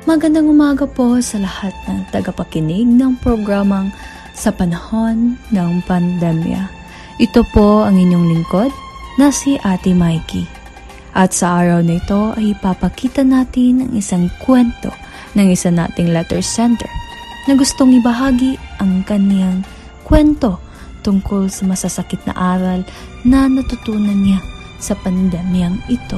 Magandang umaga po sa lahat ng tagapakinig ng programang Sa Panahon ng Pandemya. Ito po ang inyong lingkod na si Ate Mikey. At sa araw na ito ay ipapakita natin ang isang kwento ng isa nating letter sender na gustong ibahagi ang kaniyang kwento tungkol sa masasakit na aral na natutunan niya sa pandemyang ito.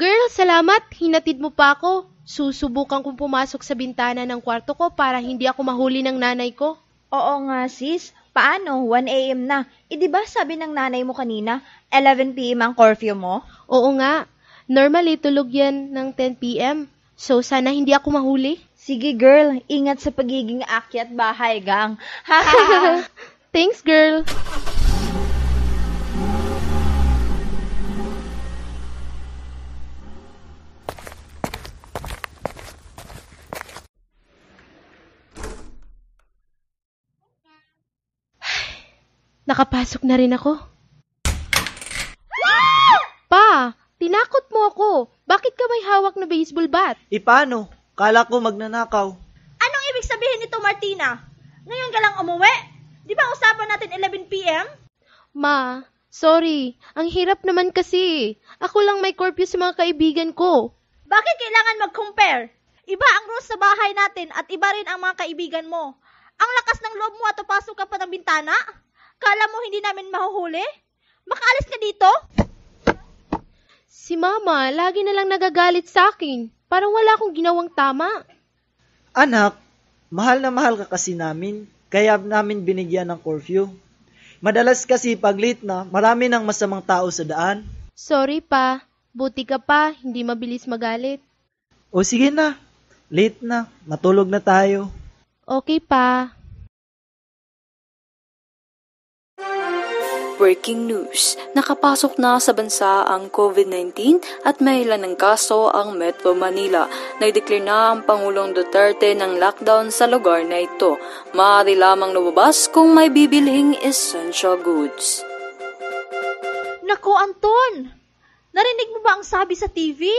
Girl, salamat. Hinatid mo pa ako. Susubukan kong pumasok sa bintana ng kwarto ko para hindi ako mahuli ng nanay ko. Oo nga sis, paano? 1 AM na. Di ba sabi ng nanay mo kanina, 11 PM ang curfew mo? Oo nga. Normally, tulog yan ng 10 PM. So, sana hindi ako mahuli. Sige girl, ingat sa pagiging akyat bahay gang. Thanks, girl. Nakapasok na rin ako. Pa, tinakot mo ako. Bakit ka may hawak na baseball bat? Paano? Kala ko magnanakaw. Anong ibig sabihin nito, Martina? Ngayon ka lang umuwi? Di ba usapan natin 11 PM? Ma, sorry. Ang hirap naman kasi. Ako lang may curfew sa mga kaibigan ko. Bakit kailangan mag-compare? Iba ang rules sa bahay natin at iba rin ang mga kaibigan mo. Ang lakas ng loob mo at pasok ka pa ng bintana? Kala mo hindi namin mahuhuli? Makaalis ka dito? Si Mama, lagi na lang nagagalit sa akin. Parang wala akong ginawang tama. Anak, mahal na mahal ka kasi namin, kaya namin binigyan ng curfew. Madalas kasi pag late na, marami ng masamang tao sa daan. Sorry pa. Buti ka pa, hindi mabilis magalit. O sige na, late na, matulog na tayo. Okay pa. Breaking news, nakapasok na sa bansa ang COVID-19 at may ilan ng kaso ang Metro Manila. Nag-declare na ang Pangulong Duterte ng lockdown sa lugar na ito. Maaari lamang lumabas kung may bibilhing essential goods. Naku, Anton! Narinig mo ba ang sabi sa TV?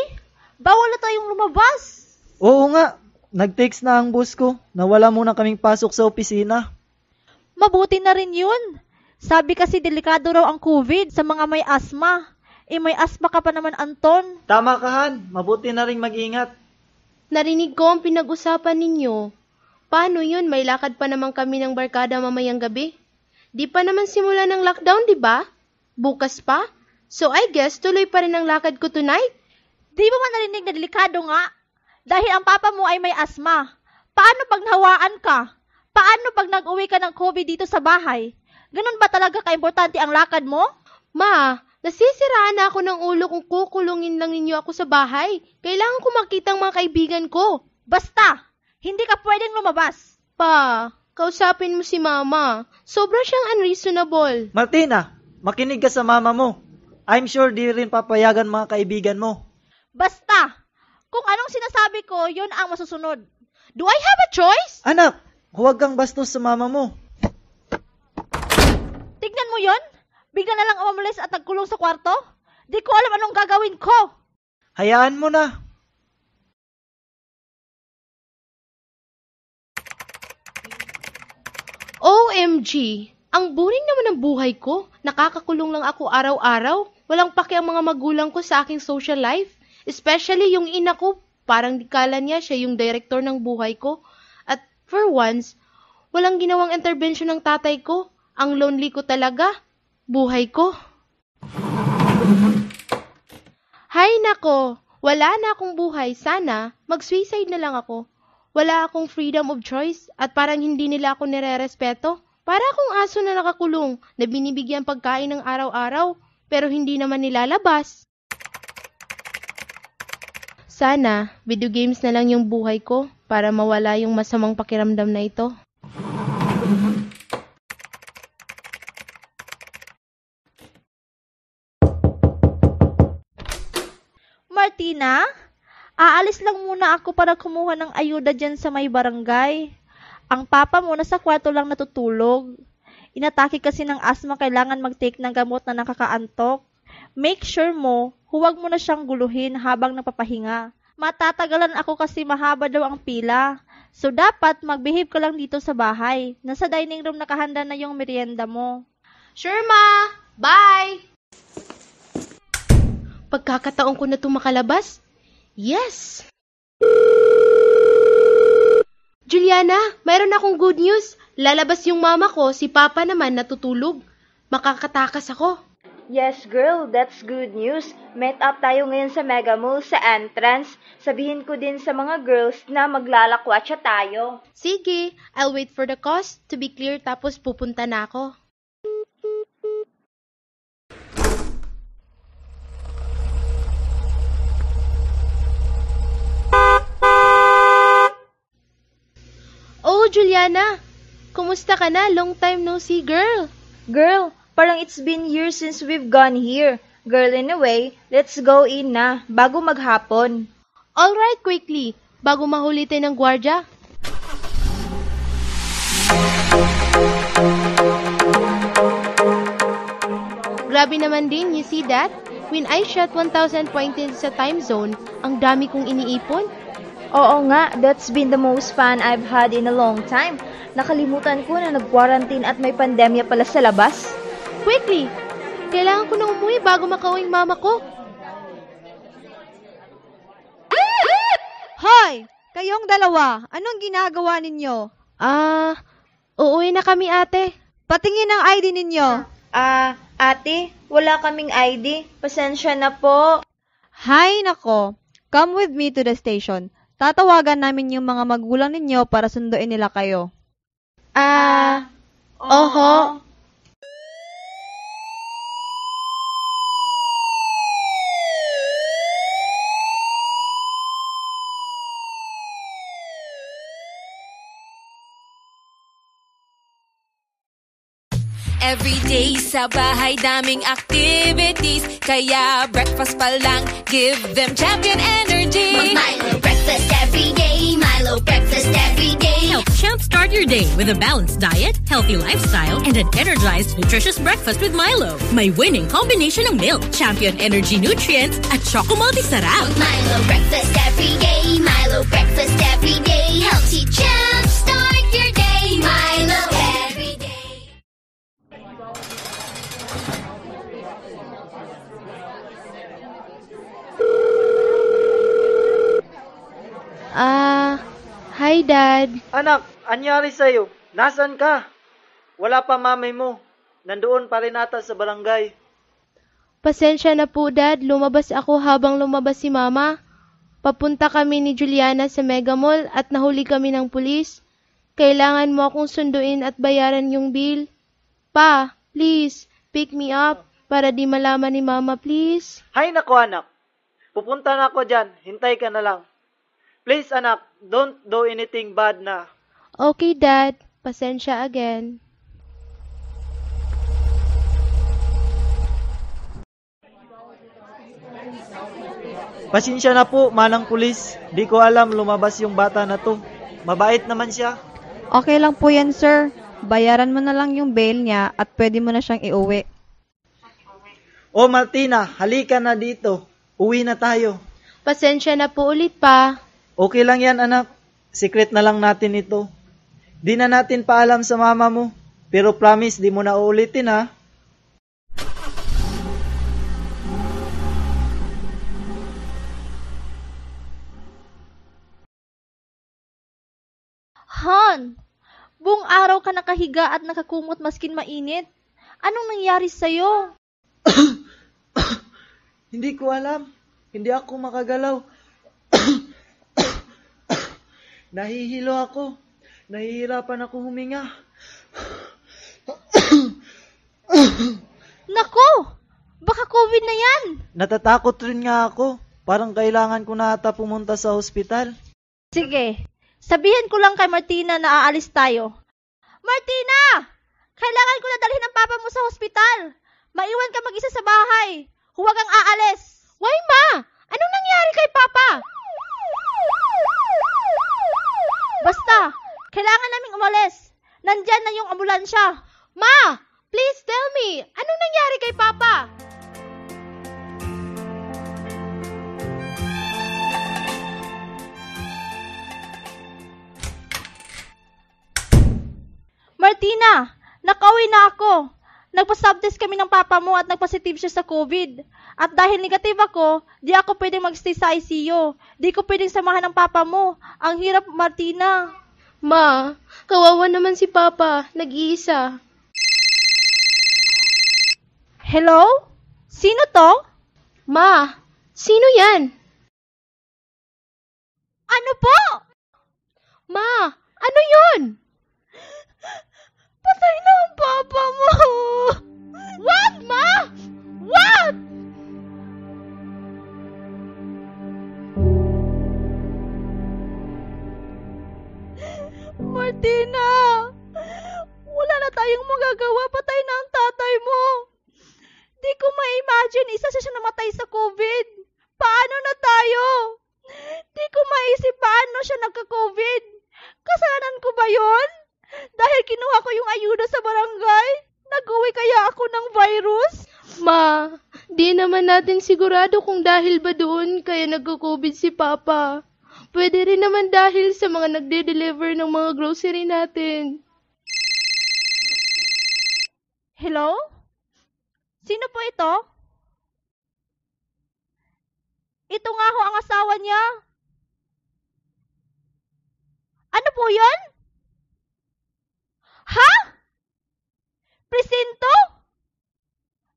Bawal na tayong lumabas. Oo nga, nag-text na ang boss ko na wala muna kaming pasok sa opisina. Mabuti na rin yun. Sabi kasi delikado raw ang COVID sa mga may asma. May asma ka pa naman, Anton. Tama ka, Han. Mabuti na rin mag-ingat. Narinig ko ang pinag-usapan ninyo. Paano yun? May lakad pa naman kami ng barkada mamayang gabi. Di pa naman simula ng lockdown, di ba? Bukas pa? So I guess tuloy pa rin ang lakad ko tonight. Di ba man narinig na delikado nga? Dahil ang papa mo ay may asma. Paano pag nahawaan ka? Paano pag nag-uwi ka ng COVID dito sa bahay? Ganun ba talaga ka-importante ang lakad mo? Ma, nasisiraan na ako ng ulo kung kukulungin lang ninyo ako sa bahay. Kailangan ko makita ang mga kaibigan ko. Basta, hindi ka pwedeng lumabas. Pa, kausapin mo si Mama. Sobra siyang unreasonable. Martina, makinig ka sa mama mo. I'm sure di rin papayagan mga kaibigan mo. Basta, kung anong sinasabi ko, yun ang masusunod. Do I have a choice? Anak, huwag kang bastos sa mama mo. Tignan mo yon? Bigla na lang umalis at nagkulong sa kwarto? Di ko alam anong gagawin ko. Hayaan mo na. OMG! Ang boring naman ng buhay ko. Nakakakulong lang ako araw-araw. Walang paki ang mga magulang ko sa aking social life. Especially yung ina ko. Parang dikala niya siya yung director ng buhay ko. At for once, walang ginawang intervention ng tatay ko. Ang lonely ko talaga. Buhay ko. Hay nako, wala na akong buhay. Sana, mag-suicide na lang ako. Wala akong freedom of choice at parang hindi nila ako nire-respeto. Para akong aso na nakakulong na binibigyan pagkain ng araw-araw pero hindi naman nilalabas. Sana, video games na lang yung buhay ko para mawala yung masamang pakiramdam na ito. Martina, Aalis lang muna ako para kumuha ng ayuda dyan sa may barangay. Ang papa mo nasa kwarto lang natutulog. Inatake kasi ng asma, kailangan mag-take ng gamot na nakakaantok. Make sure mo, huwag mo na siyang guluhin habang napapahinga. Matatagalan ako kasi mahaba daw ang pila. So dapat mag-behave ka lang dito sa bahay. Nasa dining room nakahanda na yung merienda mo. Sure, Ma! Bye! Pagkakataon ko na itong makalabas? Yes! Juliana, mayroon akong good news. Lalabas yung mama ko, si Papa naman natutulog. Makakatakas ako. Yes, girl, that's good news. Met up tayo ngayon sa Mega Mall sa entrance. Sabihin ko din sa mga girls na maglalakwatsa tayo. Sige, I'll wait for the cost to be clear tapos pupunta na ako. Oh, Juliana! Kumusta ka na? Long time no see, girl. Girl, parang it's been years since we've gone here. Girl, anyway, let's go in na, bago maghapon. Alright, quickly, bago mahuli tayo ng gwardya. Grabe naman din, you see that? When I shot 1,000 points sa time zone, ang dami kong iniipon. Oo nga, that's been the most fun I've had in a long time. Nakalimutan ko na nag-quarantine at may pandemya pala sa labas. Quickly! Kailangan ko na umuwi bago makauwing mama ko. Hoy! Kayong dalawa, anong ginagawa ninyo? Uuwi na kami, ate. Patingin ang ID ninyo. Ate, wala kaming ID. Pasensya na po. Hay nako, come with me to the station. Tatawagan namin yung mga magulang ninyo para sunduin nila kayo. Oho. Every day sa bahay daming activities, kaya breakfast pa lang, give them champion energy. Milo breakfast every day, Milo breakfast every day. Help Champ start your day with a balanced diet, healthy lifestyle, and an energized, nutritious breakfast with Milo. May winning combination ng milk, champion energy nutrients, at Choco Multisarap. Milo breakfast every day, Milo breakfast every day. Helps you Champ start your day, Milo every day. Hi, Dad. Anak, anyari sa'yo? Nasaan ka? Wala pa mami mo. Nandoon pa rin ata sa barangay. Pasensya na po, Dad. Lumabas ako habang lumabas si Mama. Papunta kami ni Juliana sa Mega Mall at nahuli kami ng pulis. Kailangan mo akong sunduin at bayaran yung bill. Pa, please, pick me up para di malaman ni Mama, please. Hay nako anak. Pupunta na ako dyan. Hintay ka na lang. Please anak, don't do anything bad na. Okay, Dad. Pasensya again. Pasensya na po, manang pulis. Di ko alam lumabas yung bata na to. Mabait naman siya. Okay lang po yan, sir. Bayaran mo na lang yung bail niya at pwede mo na siyang iuwi. O Martina, halika na dito. Uwi na tayo. Pasensya na po ulit, Pa. Okay lang yan anak. Secret na lang natin ito. Di na natin paalam sa mama mo. Pero promise, di mo na uulitin ha. Han, buong araw ka nakahiga at nakakumot maskin mainit. Anong nangyari sa'yo? Hindi ko alam. Hindi ako makagalaw. Nahihilo ako. Nahihirapan ako huminga. Nako! Baka COVID na yan! Natatakot rin nga ako. Parang kailangan ko na ata pumunta sa ospital. Sige, sabihin ko lang kay Martina na aalis tayo. Martina! Kailangan ko na dalhin ang papa mo sa ospital. Maiwan ka mag-isa sa bahay. Huwag kang aalis. Why, Ma? Anong nangyari kay Papa? Kailangan naming umalis. Nandyan na yung ambulansya. Ma! Please tell me, anong nangyari kay Papa? Martina, nakauwi na ako. Nagpa-subtest kami ng papa mo at nagpositive siya sa COVID. At dahil negative ako, di ako pwedeng magstay sa ICU. Di ko pwedeng samahan ng papa mo. Ang hirap, Martina. Ma, kawawa naman si Papa, nag-iisa. Hello? Sino to? Ma, sino yan? Ano po? Ma, ano yun? Patay na ang papa mo. What, Ma? What? Martina, wala na tayong magagawa. Patay na ang tatay mo. Di ko ma-imagine isa siya namatay sa COVID. Paano na tayo? Di ko maisip paano siya nagka-COVID. Kasalanan ko ba yon? Dahil kinuha ko yung ayuda sa barangay? Nag-uwi kaya ako ng virus? Ma, di naman natin sigurado kung dahil ba doon kaya nagko-COVID si Papa. Pwede rin naman dahil sa mga nagde-deliver ng mga grocery natin. Hello? Sino po ito? Ito nga ho ang asawa niya. Ano po yun? Ha? Presinto?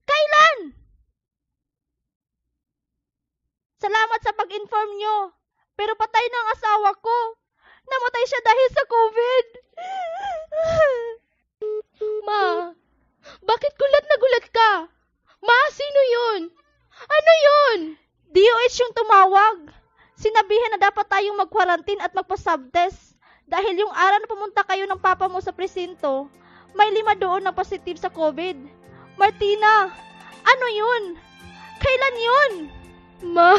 Kailan? Salamat sa pag-inform nyo. Pero patay na ang asawa ko. Namatay siya dahil sa COVID. Ma, bakit gulat na gulat ka? Ma, sino yun? Ano yun? DOH yung tumawag. Sinabihan na dapat tayong mag-quarantine at magpa-subtest. Dahil yung araw na pumunta kayo ng papa mo sa presinto, may 5 doon na positive sa COVID. Martina, ano yun? Kailan yun? Ma,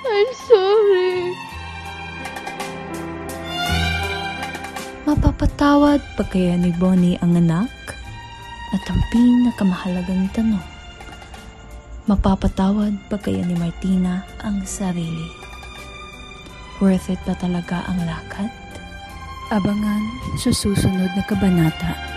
I'm sorry. Mapapatawad pa kaya ni Bonnie ang anak? At ang pinakamahalagang tanong, mapapatawad pa kaya ni Martina ang sarili? Worth it ba talaga ang lakad? Abangan sa susunod na kabanata.